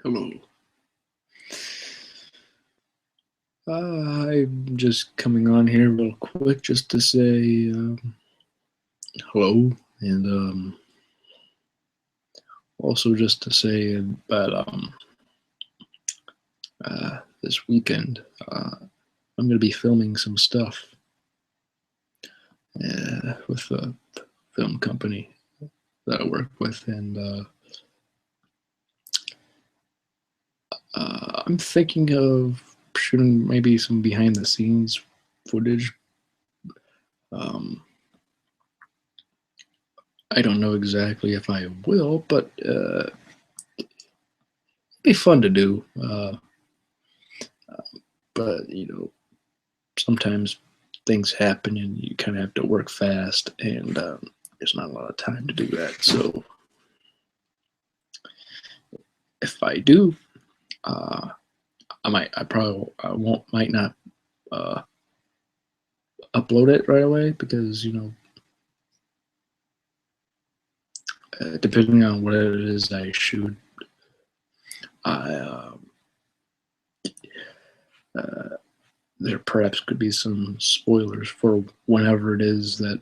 Hello. I'm just coming on here real quick just to say hello, and also just to say that this weekend I'm going to be filming some stuff with the film company that I work with, and I'm thinking of shooting maybe some behind the scenes footage. Um, I don't know exactly if I will, but it'd be fun to do. But sometimes things happen and you kind of have to work fast, and there's not a lot of time to do that. So if I do, uh, I won't, might not uh, upload it right away because depending on what it is I shoot, I uh, there perhaps could be some spoilers for whenever it is that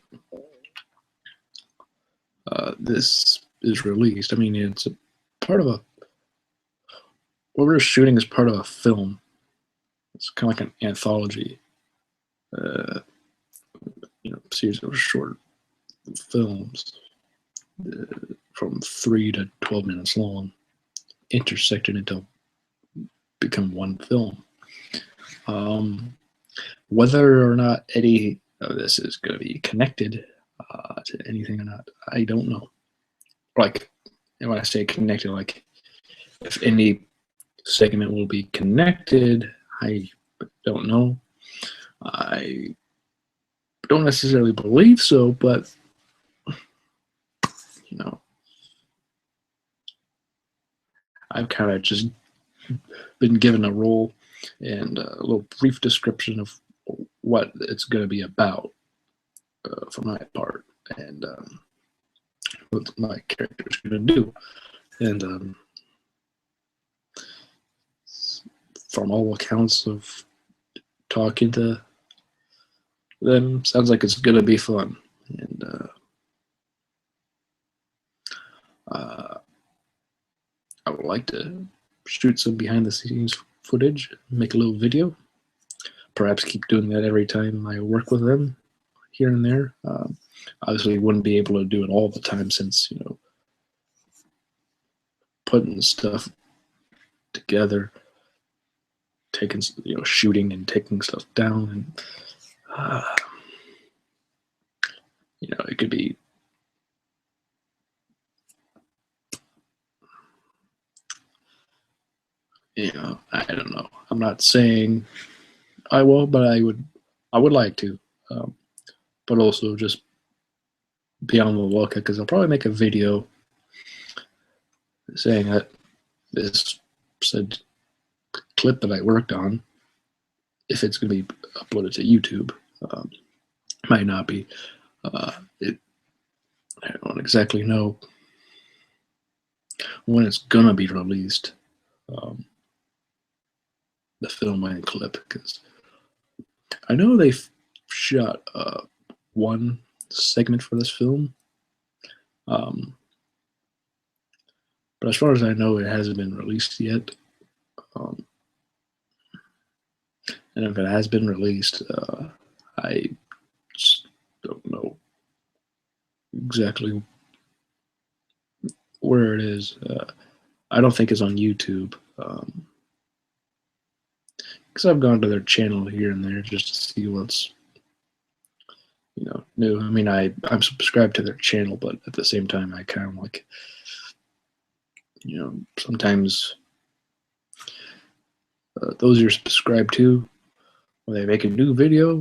this is released. I mean, it's a part of a what we're shooting is part of a film. It's kind of like an anthology, uh, series of short films from 3 to 12 minutes long, intersected into become one film. Um, whether or not any of this is going to be connected to anything or not, I don't know. Like, and when I say connected, like if any segment will be connected, I don't know. I don't necessarily believe so, but you know, I've kind of just been given a role and a little brief description of what it's going to be about for my part, and what my character is going to do. And from all accounts of talking to them, sounds like it's going to be fun. And I would like to shoot some behind the scenes footage, make a little video, perhaps keep doing that every time I work with them here and there. Obviously, wouldn't be able to do it all the time since putting stuff together, taking shooting and taking stuff down, and uh, it could be I don't know. I'm not saying I will, but I would like to, um, but also just be on the lookout because I'll probably make a video saying that this said clip that I worked on, if it's going to be uploaded to YouTube, um, might not be. It I don't exactly know when it's gonna be released, um, the film and clip, because I know they shot one segment for this film, um, but as far as I know, it hasn't been released yet. Um, and if it has been released, I just don't know exactly where it is. I don't think it's on YouTube. Because I've gone to their channel here and there just to see what's new. I mean, I'm subscribed to their channel, but at the same time, I kind of like sometimes those you're subscribed to, when they make a new video,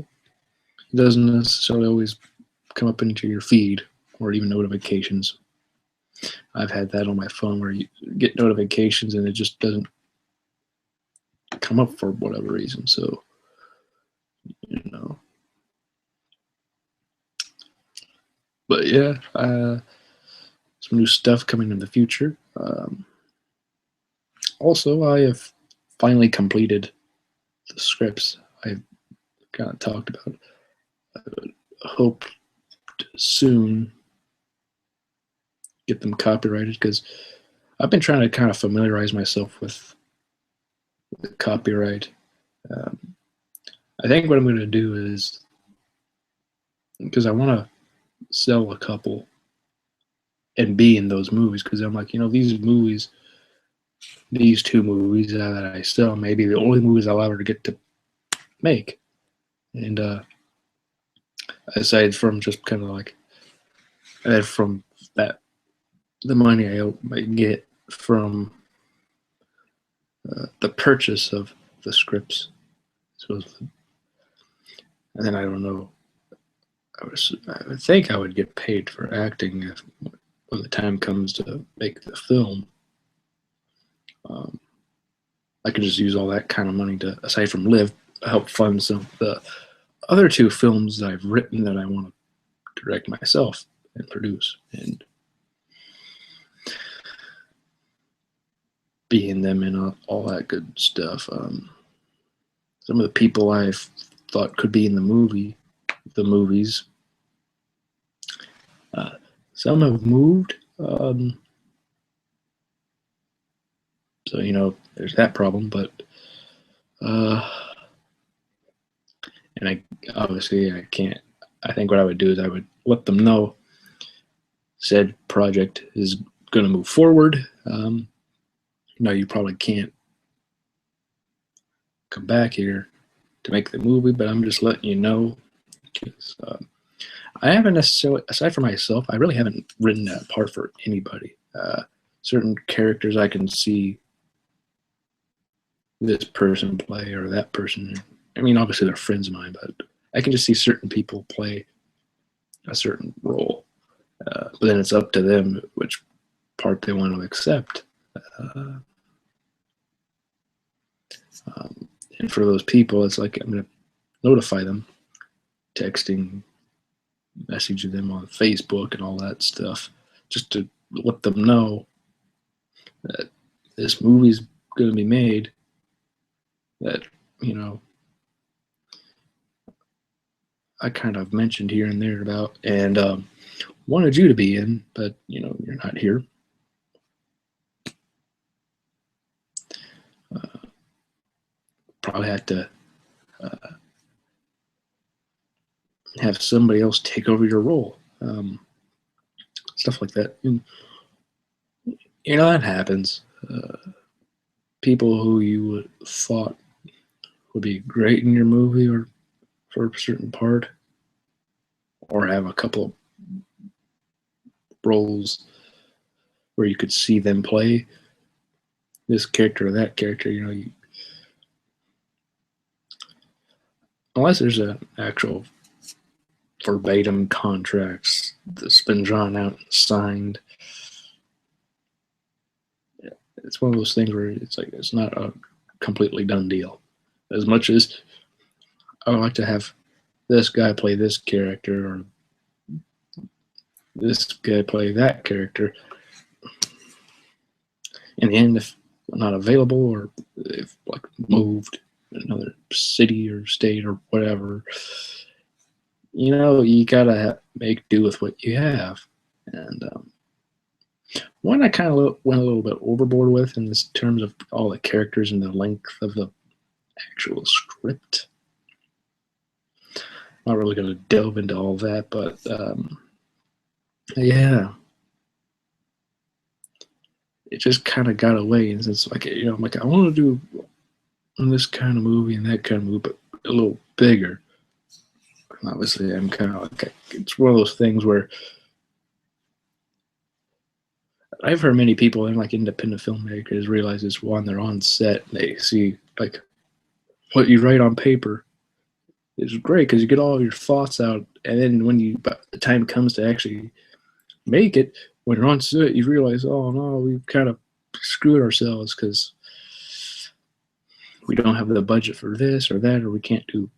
it doesn't necessarily always come up into your feed or even notifications. I've had that on my phone where you get notifications and it just doesn't come up for whatever reason. So, you know, but yeah, some new stuff coming in the future. Also, I have finally completed the scripts I kind of talked about. I hope to soon get them copyrighted because I've been trying to kind of familiarize myself with the copyright. Um, I think what I'm going to do is because I want to sell a couple and be in those movies because I'm like, these movies, these two movies that I sell, may be the only movies I'll ever get to make. And aside from just kind of like, from that, the money I might get from the purchase of the scripts. So, and then I don't know. I would think I would get paid for acting if, when the time comes to make the film. Um, I could just use all that kind of money to, aside from live, help fund some of the other two films that I've written that I want to direct myself and produce and be in them and all that good stuff. Some of the people I've thought could be in the movies, some have moved. So there's that problem, but and I can't. I think what I would do is I would let them know said project is going to move forward. No, you probably can't come back here to make the movie, but I'm just letting you know because I haven't necessarily, aside from myself, I really haven't written that part for anybody. Certain characters I can see this person play or that person. I mean, obviously they're friends of mine, but I can just see certain people play a certain role. But then it's up to them which part they want to accept. Uh, and for those people, it's like I'm going to notify them, texting, messaging them on Facebook and all that stuff, just to let them know that this movie's going to be made. That I kind of mentioned here and there about, and wanted you to be in, but you're not here. Probably have to have somebody else take over your role, stuff like that. And, that happens. People who you thought would be great in your movie or for a certain part, or have a couple of roles where you could see them play this character or that character. Unless there's an actual verbatim contracts that's been drawn out and signed. It's one of those things where it's like it's not a completely done deal. As much as I would like to have this guy play this character or this guy play that character, in the end, if not available or if like moved in another city or state or whatever, you gotta make do with what you have. And one I kind of went a little bit overboard with in this terms of all the characters and the length of the actual script. Not really going to delve into all that, but yeah, it just kind of got away. And it's like, I'm like, I want to do this kind of movie and that kind of movie, but a little bigger. And obviously, I'm kind of like, it's one of those things where I've heard many people in like independent filmmakers realize this when they're on set, they see like what you write on paper is great because you get all your thoughts out, and then when the time comes to actually make it, when you're on set, you realize, oh no, we've kind of screwed ourselves because we don't have the budget for this or that, or we can't do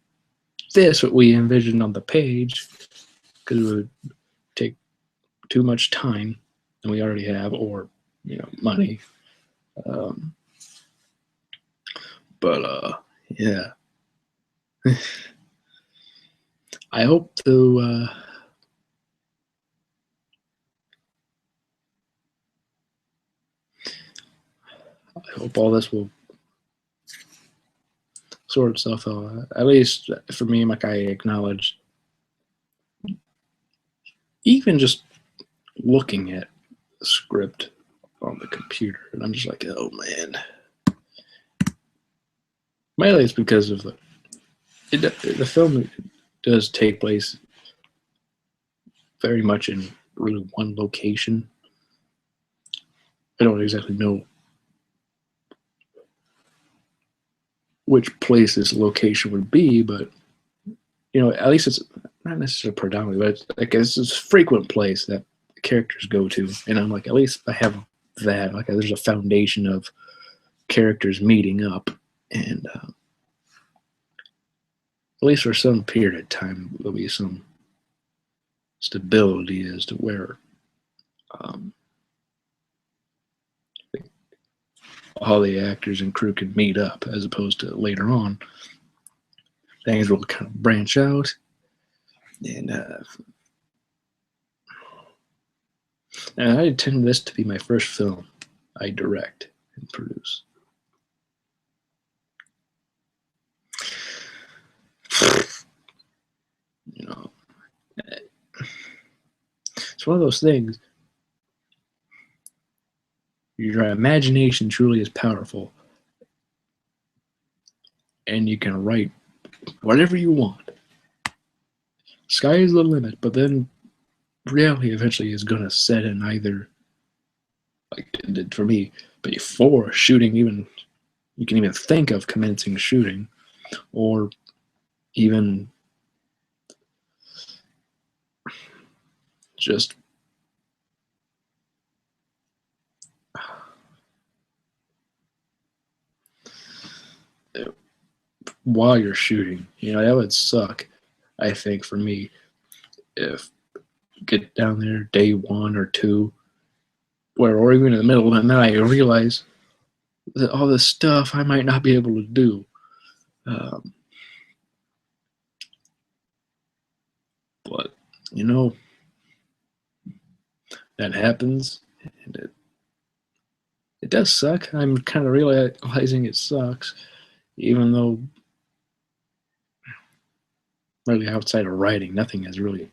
this what we envisioned on the page because it would take too much time than we already have, or money. But yeah, I hope to. I hope all this will sort itself out. At least for me, like I acknowledge, even just looking at the script on the computer, and I'm just like, oh man. Mainly it's because of the film does take place very much in really one location. I don't exactly know which place this location would be, but at least it's not necessarily predominantly, but it's a frequent place that characters go to, and I'm like, at least I have that. Like, there's a foundation of characters meeting up, and at least for some period of time, there'll be some stability as to where um, all the actors and crew can meet up, as opposed to later on, things will kind of branch out, and I intend this to be my first film I direct and produce. You know, it's one of those things. Your imagination truly is powerful, and you can write whatever you want. Sky is the limit, but then reality eventually is going to set in, either like it did for me before shooting, even you can even think of commencing shooting, or even just while you're shooting. That would suck, I think, for me, if you get down there day 1 or 2, or even in the middle, and then I realize that all this stuff I might not be able to do. Um, but that happens, and it does suck. I'm kind of realizing it sucks, even though really outside of writing, nothing has really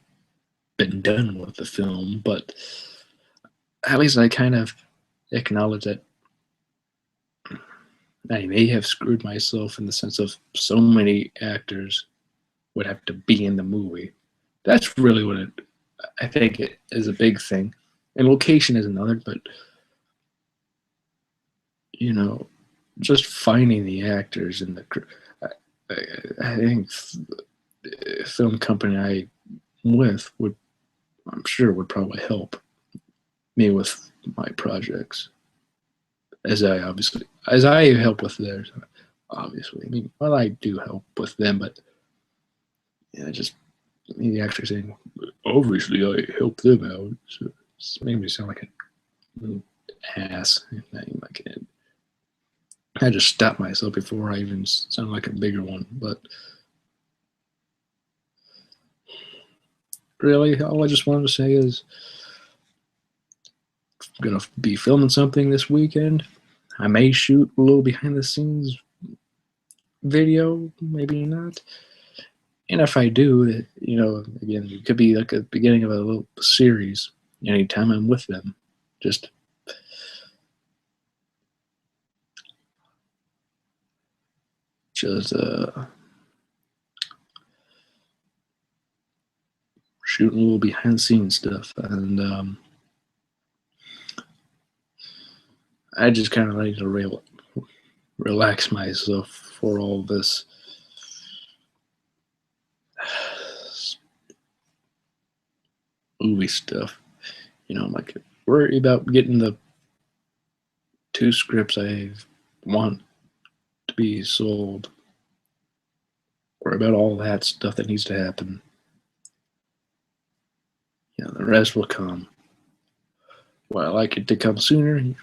been done with the film. But at least I kind of acknowledge that I may have screwed myself, in the sense of so many actors would have to be in the movie. That's really what I think it is a big thing. And location is another, but just finding the actors and the crew. I think the film company I'm with I'm sure would probably help me with my projects, as I help with theirs. Obviously, I mean, well, I do help with them, but just the actor saying, obviously, I help them out. So it's made me sound like an ass. I just stopped myself before I even sound like a bigger one. But really, all I just wanted to say is I'm going to be filming something this weekend. I may shoot a little behind the scenes video, maybe not. And if I do, again, it could be like a beginning of a little series anytime I'm with them. Just shooting a little behind the scenes stuff. And I just kind of like to relax myself for all this movie stuff. I'm like worried about getting the 2 scripts I want to be sold, or about all that stuff that needs to happen. The rest will come. Well, I like it to come sooner.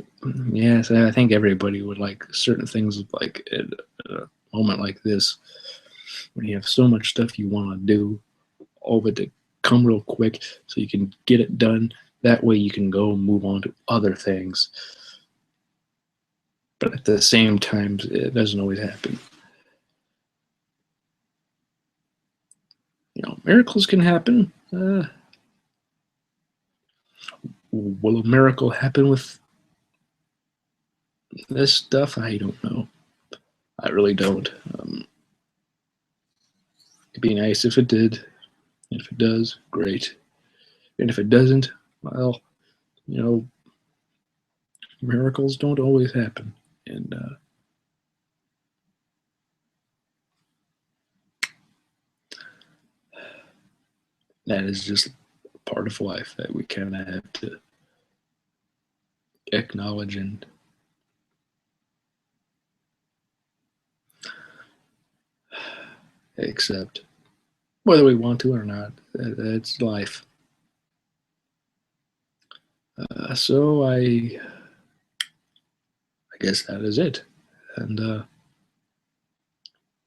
Yes, I think everybody would like certain things like at a moment like this when you have so much stuff you want to do, all of it to come real quick so you can get it done. That way you can go and move on to other things. But at the same time, it doesn't always happen. Miracles can happen. Will a miracle happen with this stuff? I don't know. I really don't. It'd be nice if it did. If it does, great. And if it doesn't, well, you know, miracles don't always happen. And that is just part of life that we kind of have to acknowledge and accept, whether we want to or not. That's life. So I guess that is it. And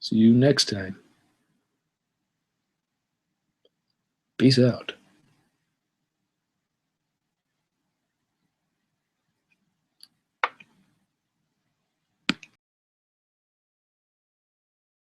see you next time. Peace out.